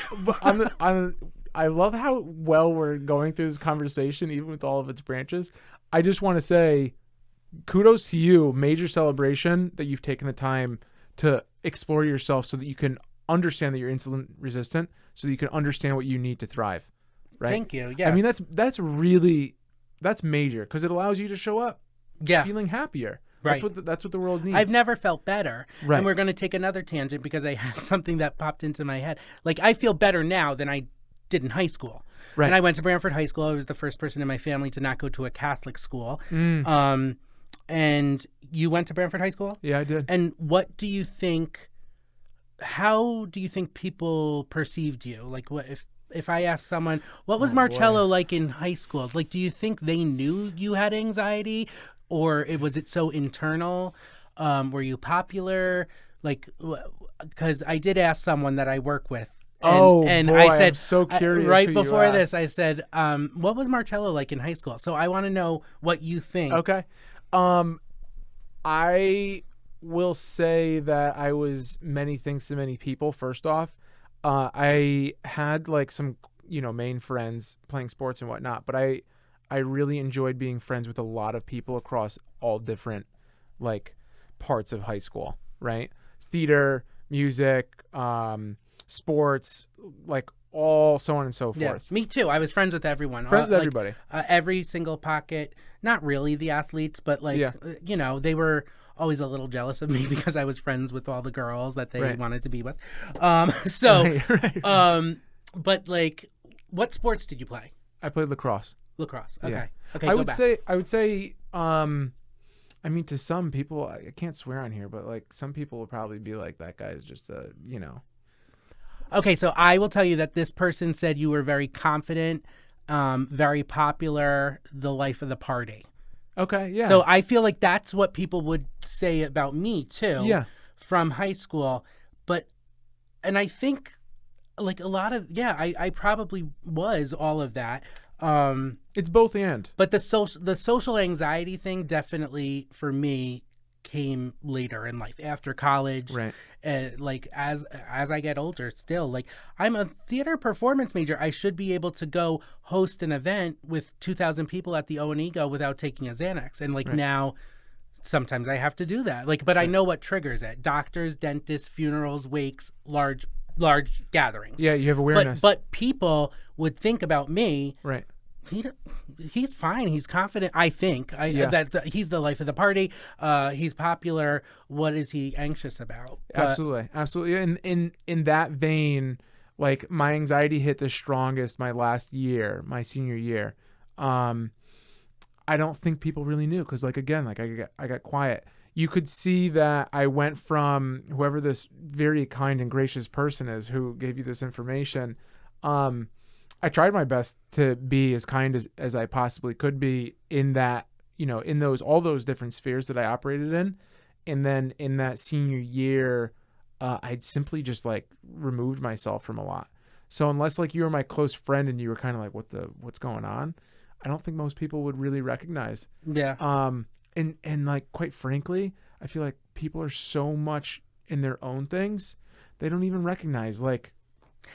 I love how well we're going through this conversation, even with all of its branches. I just want to say kudos to you. Major celebration that you've taken the time to explore yourself so that you can understand that you're insulin resistant, so that you can understand what you need to thrive. Right? Thank you. Yes. I mean, that's major because it allows you to show up feeling happier. Right. That's what the world needs. I've never felt better. Right. And we're going to take another tangent because I had something that popped into my head. I feel better now than I did in high school. Right. And I went to Branford High School. I was the first person in my family to not go to a Catholic school. And you went to Branford High School? Yeah, I did. And how do you think people perceived you? What if I asked someone, what was Marcello like in high school? Do you think they knew you had anxiety, or was it so internal? Were you popular? Because I did ask someone that I work with. And I said, I'm so curious. Right before this, I said, what was Marcello like in high school? So I want to know what you think. Okay. I will say that I was many things to many people. First off, I had some, main friends playing sports and whatnot, but I really enjoyed being friends with a lot of people across all different parts of high school, right? Theater, music, sports, all so on and so forth. Yeah, me too. I was friends with everyone. Friends with everybody. Every single pocket. Not really the athletes, but they were always a little jealous of me because I was friends with all the girls that they wanted to be with. But what sports did you play? I played lacrosse. Lacrosse. Okay. Yeah. Okay. I would say, I mean, to some people, I can't swear on here, but some people will probably be like, that guy is just a, Okay, so I will tell you that this person said you were very confident, very popular, the life of the party. Okay, yeah. So I feel like that's what people would say about me too. Yeah. From high school, and I think a lot of I probably was all of that. It's both and. But the social anxiety thing definitely for me came later in life, after college. Right. Like as I get older, still, like, I'm a theater performance major. I should be able to go host an event with 2,000 people at the O&E Go without taking a Xanax. And like now, sometimes I have to do that. Like, but I know what triggers it: doctors, dentists, funerals, wakes, large gatherings. Yeah, you have awareness. But people would think about me. Right. He's fine. He's confident. I think that he's the life of the party. He's popular. What is he anxious about? Absolutely. In that vein, like, my anxiety hit the strongest my last year, my senior year. I don't think people really knew, because, like, again, like, I got quiet. You could see that I went from whoever this very kind and gracious person is who gave you this information. I tried my best to be as kind as I possibly could be in that, in all those different spheres that I operated in. And then in that senior year, I'd simply just, like, removed myself from a lot. So unless, like, you were my close friend and you were kind of like, what's going on? I don't think most people would really recognize. Yeah. And like, quite frankly, I feel like people are so much in their own things, they don't even recognize, like.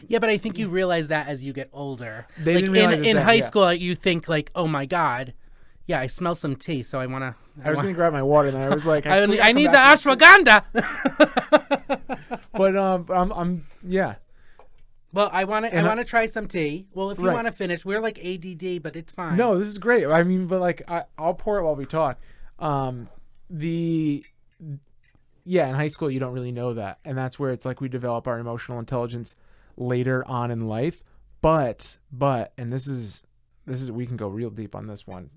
Yeah, but I think you realize that as you get older. They like didn't realize in high school, you think like, oh my God, yeah, I smell some tea, so I want to. I was going to grab my water, and I was like, I need the ashwagandha. But I'm yeah. Well, I want to try some tea. Well, if you want to finish, we're like ADD, but it's fine. No, this is great. I mean, but like, I'll pour it while we talk. In high school, you don't really know that, and that's where it's like we develop our emotional intelligence later on in life. But and this is we can go real deep on this one.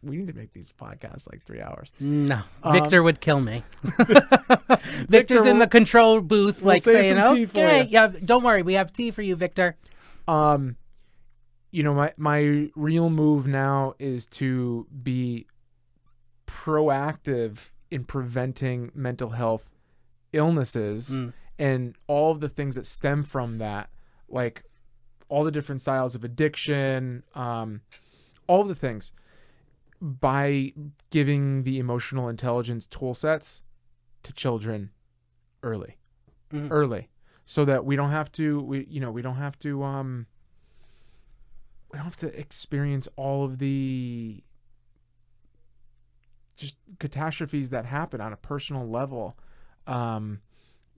We need to make these podcasts like 3 hours. No, Victor would kill me. Victor's in the control booth, like saying, "Okay, yeah, don't worry, we have tea for you, Victor." My real move now is to be proactive in preventing mental health illnesses and all of the things that stem from that, like all the different styles of addiction, all of the things, by giving the emotional intelligence tool sets to children early, so that we don't have to experience all of the just catastrophes that happen on a personal level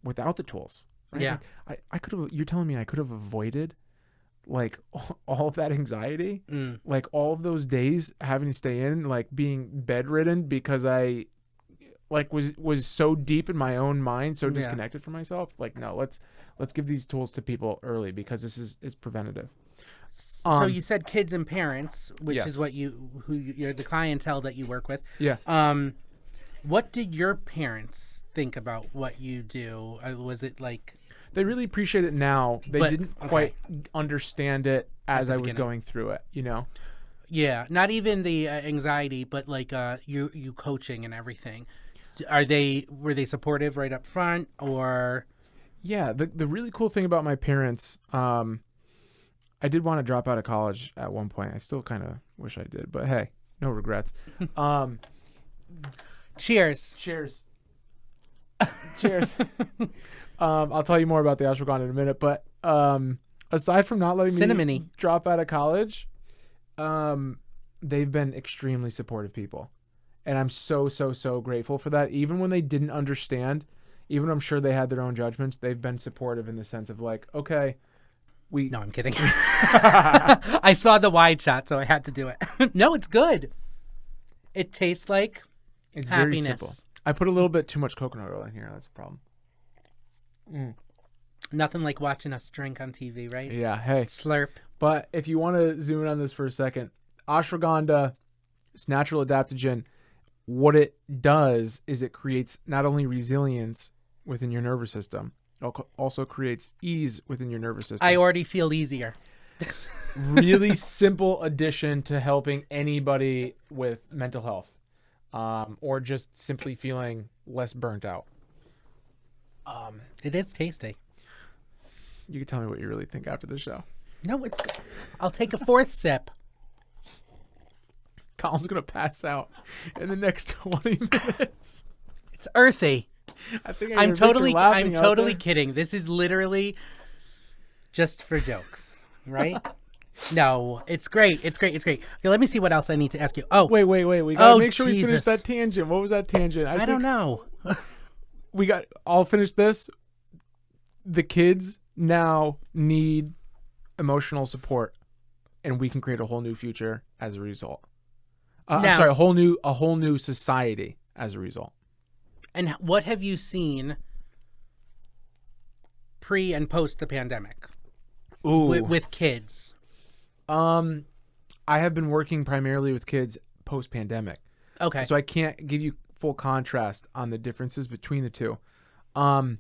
without the tools. Right? Yeah. Like, I could have, you're telling me I could have avoided like all of that anxiety, like all of those days having to stay in, like being bedridden because I like was so deep in my own mind, so disconnected from myself. Like, no, let's give these tools to people early, because this is preventative. So you said kids and parents, which is what you're the clientele that you work with. Yeah. What did your parents think about what you do? Was it like they really appreciate it now? They didn't quite understand it as I was going through it, Yeah, not even the anxiety, but like you coaching and everything. Were they supportive right up front, or? Yeah, the really cool thing about my parents, I did want to drop out of college at one point. I still kind of wish I did, but hey, no regrets. Cheers. Cheers. I'll tell you more about the ashwagandha in a minute, but aside from not letting me drop out of college, they've been extremely supportive people, and I'm so grateful for that. Even when they didn't understand, even I'm sure they had their own judgments, they've been supportive in the sense of like, okay, no, I'm kidding. I saw the wide shot, so I had to do it. No, it's good. It tastes like it's happiness. Very simple. I put a little bit too much coconut oil in here. That's a problem. Nothing like watching us drink on TV, right? Yeah. Hey. Slurp. But if you want to zoom in on this for a second, ashwagandha, it's natural adaptogen. What it does is it creates not only resilience within your nervous system, it also creates ease within your nervous system. I already feel easier. Really simple addition to helping anybody with mental health, or just simply feeling less burnt out. It is tasty. You can tell me what you really think after the show. No, it's good. I'll take a fourth sip. Colin's going to pass out in the next 20 minutes. It's earthy. I think I'm totally kidding. This is literally just for jokes, right? No, it's great. It's great. Okay, let me see what else I need to ask you. Oh, wait. We gotta make sure we finish that tangent. What was that tangent? I don't know. I'll finish this. The kids now need emotional support, and we can create a whole new future as a result. I'm sorry, a whole new society as a result. And what have you seen pre and post the pandemic? Ooh. With kids? I have been working primarily with kids post pandemic. Okay. So I can't give you full contrast on the differences between the two. I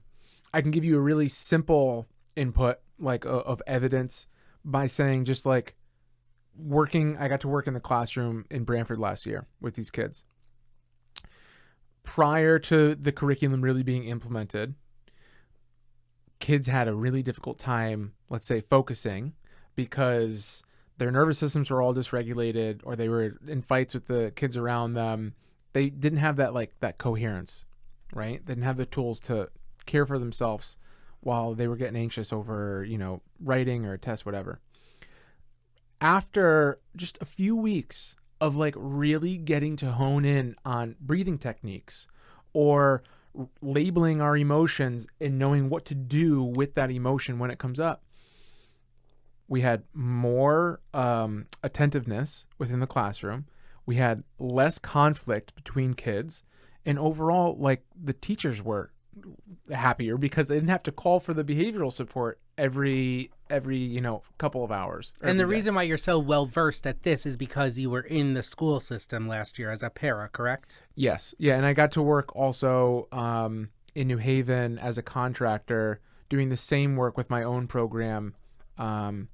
can give you a really simple input of evidence by saying just like I got to work in the classroom in Branford last year with these kids. Prior to the curriculum really being implemented, kids had a really difficult time, let's say, focusing because their nervous systems were all dysregulated, or they were in fights with the kids around them. They didn't have that coherence, right? They didn't have the tools to care for themselves while they were getting anxious over, writing or a test, whatever. After just a few weeks of really getting to hone in on breathing techniques or labeling our emotions and knowing what to do with that emotion when it comes up, we had more attentiveness within the classroom. We had less conflict between kids, and overall, the teachers were happier because they didn't have to call for the behavioral support every couple of hours. And the reason why you're so well versed at this is because you were in the school system last year as a para, correct? Yes. Yeah, and I got to work also in New Haven as a contractor doing the same work with my own program in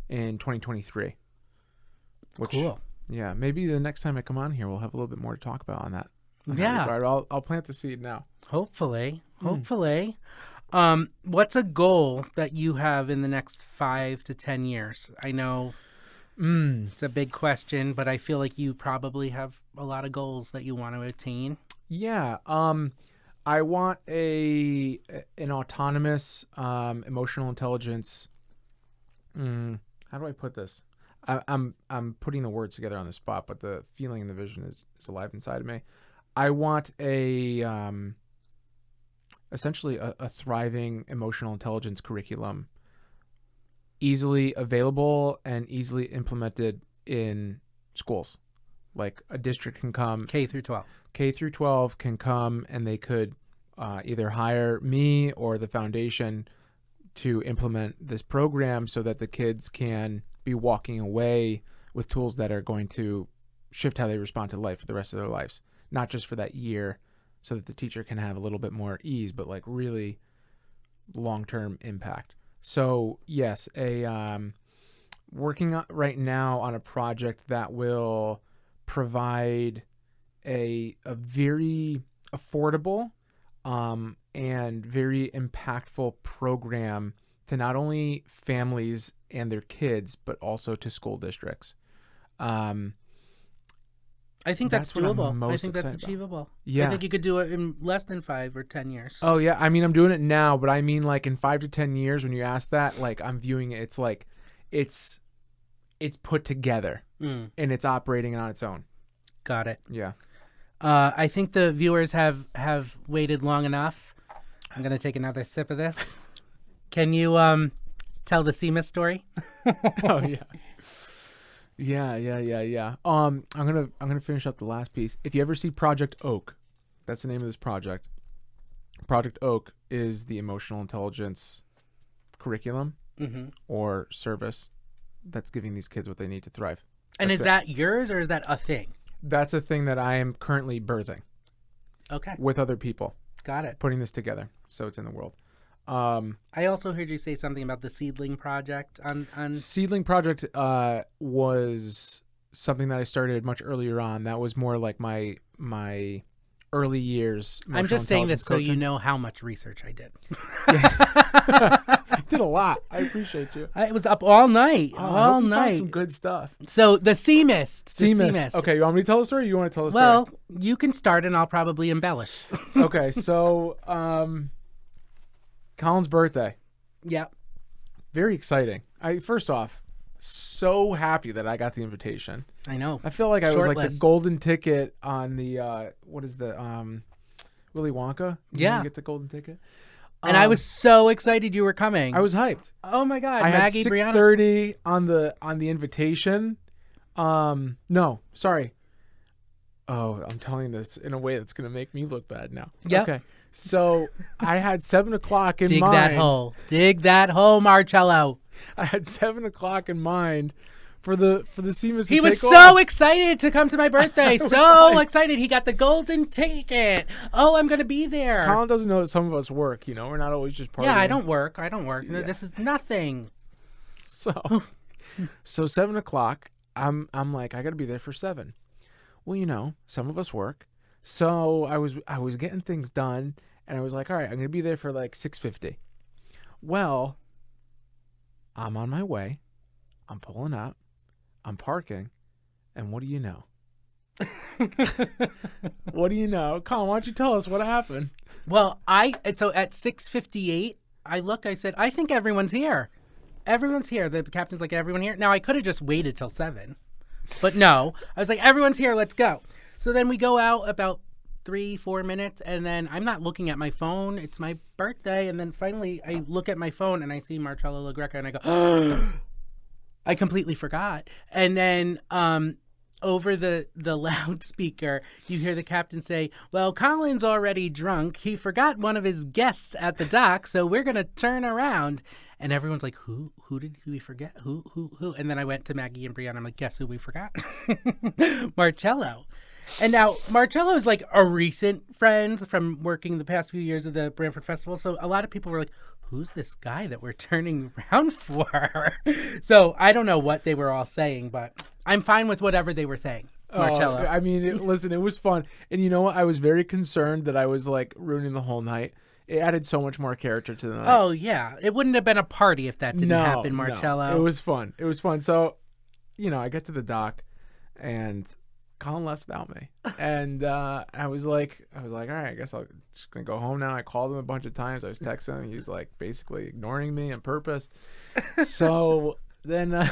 2023. Cool. Yeah, maybe the next time I come on here, we'll have a little bit more to talk about on that. Yeah. I'll plant the seed now. Hopefully. What's a goal that you have in the next 5 to 10 years? I know it's a big question, but I feel like you probably have a lot of goals that you want to attain. Yeah. I want an autonomous emotional intelligence. How do I put this? I'm putting the words together on the spot, but the feeling and the vision is alive inside of me. I want essentially a thriving emotional intelligence curriculum, easily available and easily implemented in schools. Like a district can come. K through 12. K through 12 can come, and they could either hire me or the foundation to implement this program so that the kids can be walking away with tools that are going to shift how they respond to life for the rest of their lives. Not just for that year, so that the teacher can have a little bit more ease, but really long-term impact. So yes, working right now on a project that will provide a very affordable and very impactful program to not only families and their kids, but also to school districts. I think that's doable. I think that's achievable. Yeah. I think you could do it in less than 5 or 10 years. Oh yeah. I mean, I'm doing it now, but I mean in 5 to 10 years, when you ask that, I'm viewing it, it's put together and it's operating on its own. Got it. Yeah. I think the viewers have waited long enough. I'm going to take another sip of this. Can you tell the Seamus story? Oh yeah. Yeah. I'm gonna finish up the last piece. If you ever see Project Oak, that's the name of this project. Project Oak is the emotional intelligence curriculum or service that's giving these kids what they need to thrive. And is that yours, or is that a thing? That's a thing that I am currently birthing. Okay. With other people. Got it. Putting this together so it's in the world. I also heard you say something about the Seedling Project. Seedling Project was something that I started much earlier on. That was more like my early years. I'm just saying this coaching. So you know how much research I did. did a lot. I appreciate you. I was up all night. I hope all you found night. some good stuff. So the sea mist. Sea mist. Okay, you want me to tell the story or you want to tell the story? Well, you can start and I'll probably embellish. Okay, so Colin's birthday. Yeah. Very exciting. First off, so happy that I got the invitation. I know. I feel like I was like list. the golden ticket on the what is the Willy Wonka? Yeah. You get the golden ticket. And I was so excited you were coming. I was hyped. Oh my God. I Maggie, had Brianna. 6:30 on the invitation. No, sorry. Oh, I'm telling this in a way that's gonna make me look bad now. Yep. Okay. So I had 7 o'clock in Dig mind. that hole. Dig that hole, Marcello. I had 7 o'clock in mind for the Seamus. He was so excited to come to my birthday. So hyped. excited. He got the golden ticket. Oh, I'm going to be there. Colin doesn't know that some of us work. You know, we're not always just partying. Yeah, I don't work. Yeah. This is nothing. So 7 o'clock. I'm like, I got to be there for 7. Well, you know, some of us work. So I was getting things done, and I was like, all right, I'm gonna be there for like 6:50. Well, I'm on my way. I'm pulling up. I'm parking, and what do you know? What do you know? Colin, why don't you tell us what happened? Well, so at 6:58, I said, I think everyone's here. Everyone's here. The captain's like, everyone here? Now, I could have just waited till 7. But no. I was like, everyone's here. Let's go. So then we go out about 3-4 minutes, and then I'm not looking at my phone. It's my birthday. And then finally, I look at my phone, and I see Marcello LaGreca, and I go, I completely forgot. And then over the loudspeaker, you hear the captain say, well, Colin's already drunk. He forgot one of his guests at the dock, so we're going to turn around. And everyone's like, who did we forget? Who? And then I went to Maggie and Brianna. I'm like, guess who we forgot? Marcello. And now Marcello is like a recent friend from working the past few years of the Branford Festival. So a lot of people were like, who's this guy that we're turning around for? So I don't know what they were all saying, but I'm fine with whatever they were saying. Marcello. I mean, listen, it was fun. And you know what? I was very concerned that I was like ruining the whole night. It added so much more character to the night. Oh, yeah. It wouldn't have been a party if that didn't happen, Marcello. No. It was fun. It was fun. So, you know, I get to the dock, and Colin left without me. And I was like, all right, I guess I'm just going to go home now. I called him a bunch of times. I was texting him. He was like basically ignoring me on purpose. So then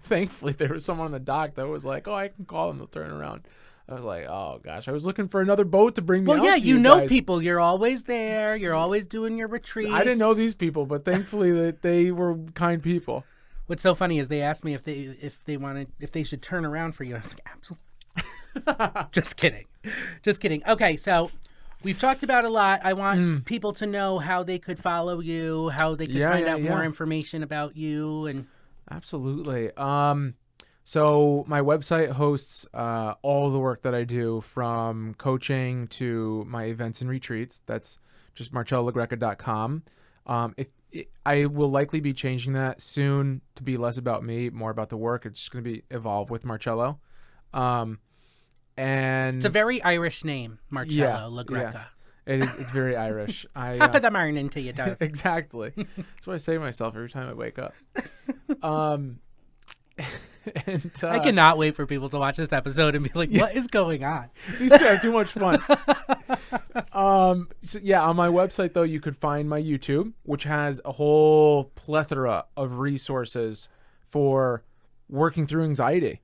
thankfully there was someone on the dock that was like, oh, I can call him. They'll turn around. I was like, oh, gosh. I was looking for another boat to bring me out Well, yeah, to you know guys. people. You're always there. You're always doing your retreats. I didn't know these people, but thankfully that they were kind people. What's so funny is they asked me if they should turn around for you. I was like, absolutely. Just kidding. Okay, so we've talked about a lot. I want people to know how they could follow you, how they could find out more information about you, and absolutely. So my website hosts all the work that I do, from coaching to my events and retreats. That's just marcellolagreca.com. I will likely be changing that soon to be less about me, more about the work. It's just going to be evolve with Marcello. And it's a very Irish name, Marcello LaGreca. Yeah. It's very Irish. Top of the morning to you, Dove. Exactly. That's what I say to myself every time I wake up. And, I cannot wait for people to watch this episode and be like, what is going on? These two have too much fun. So yeah, on my website though, you could find my YouTube, which has a whole plethora of resources for working through anxiety,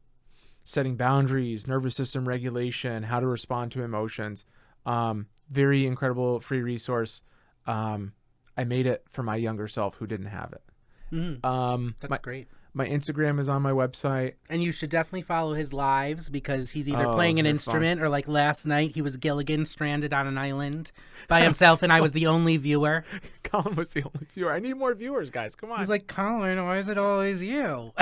setting boundaries, nervous system regulation, how to respond to emotions. Very incredible free resource. I made it for my younger self who didn't have it. That's great. My Instagram is on my website. And you should definitely follow his lives, because he's either playing an instrument or, like last night, he was Gilligan stranded on an island by himself, and I was the only viewer. Colin was the only viewer. I need more viewers, guys. Come on. He's like, Colin, why is it always you?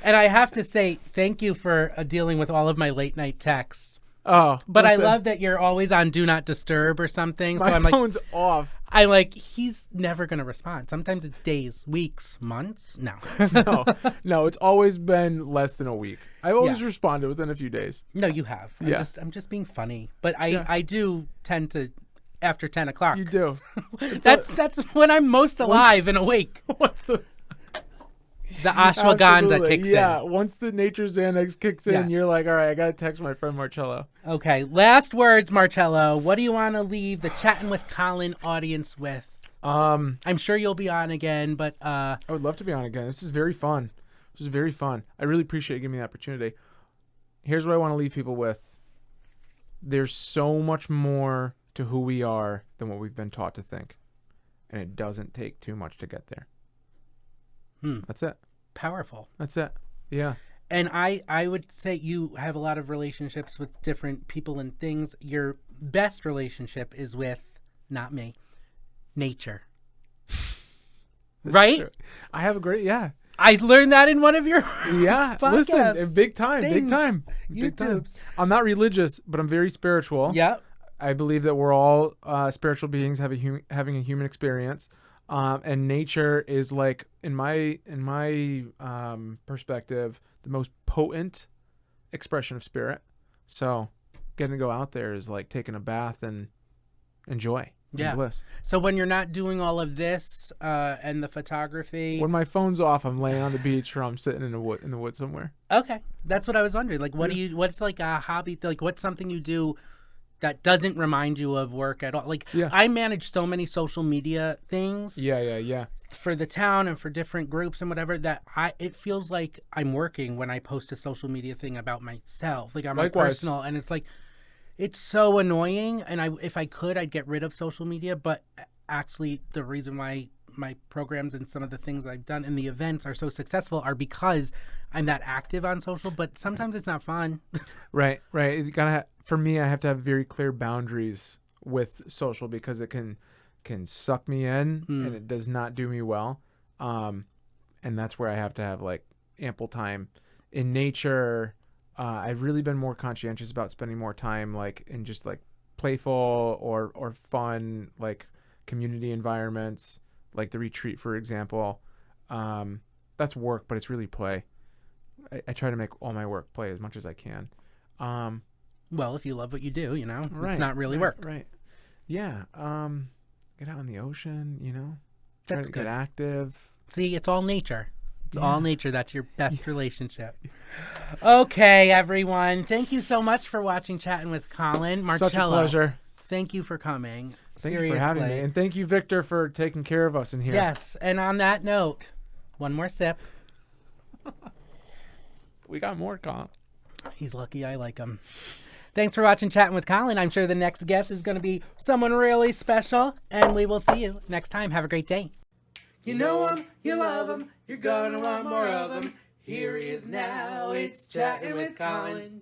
And I have to say, thank you for dealing with all of my late night texts. Oh, but listen, I love that you're always on Do Not Disturb or something. So my phone's off. I'm like, he's never going to respond. Sometimes it's days, weeks, months. No. No, it's always been less than a week. I've always responded within a few days. No, you have. I'm just being funny. But I do tend to after 10 o'clock. You do. That's when I'm most alive and awake. What's the ashwagandha Absolutely. kicks in. Yeah, once the nature Xanax kicks in, Yes. you're like, all right, I got to text my friend Marcello. Okay, last words, Marcello. What do you want to leave the Chatting with Colin audience with? I'm sure you'll be on again, but I would love to be on again. This is very fun. This is very fun. I really appreciate you giving me the opportunity. Here's what I want to leave people with. There's so much more to who we are than what we've been taught to think. And it doesn't take too much to get there. That's it. powerful. That's it. Yeah. And I would say you have a lot of relationships with different people and things. Your best relationship is with, not me, nature. Right? True. I have a great, I learned that in one of your yeah. podcasts. Listen, big time, Things. big time. Big time. I'm not religious, but I'm very spiritual. Yeah. I believe that we're all spiritual beings having a human experience. And nature is like, in my perspective, the most potent expression of spirit. So getting to go out there is like taking a bath and enjoy. Yeah. Bliss. So when you're not doing all of this and the photography, When my phone's off, I'm laying on the beach or I'm sitting in the woods somewhere. okay, that's what I was wondering. Like, what's like a hobby? Like, what's something you do that doesn't remind you of work at all? Like, I manage so many social media things. Yeah. For the town and for different groups and whatever, that it feels like I'm working when I post a social media thing about myself, like on my personal, and it's like, it's so annoying. And if I could, I'd get rid of social media. But actually, the reason why my programs and some of the things I've done and the events are so successful are because I'm that active on social. But sometimes it's not fun. Right. You gotta for me, I have to have very clear boundaries with social because it can suck me in and it does not do me well. And that's where I have to have like ample time. In nature, I've really been more conscientious about spending more time like in just like playful or fun like community environments, like the retreat, for example. That's work, but it's really play. I try to make all my work play as much as I can. Well, if you love what you do, it's not really work. Right. Yeah. Get out in the ocean, That's try to good. get active. See, it's all nature. It's all nature. That's your best relationship. Okay, everyone. Thank you so much for watching Chatting with Colin. Marcello, Such a pleasure. thank you for coming. Thank Seriously. you for having me. And thank you, Victor, for taking care of us in here. Yes. And on that note, one more sip. We got more, Colin. He's lucky I like him. Thanks for watching Chatting with Colin. I'm sure the next guest is going to be someone really special. And we will see you next time. Have a great day. You know him, you love him, you're gonna want more of him. Here he is now, it's Chatting with Colin.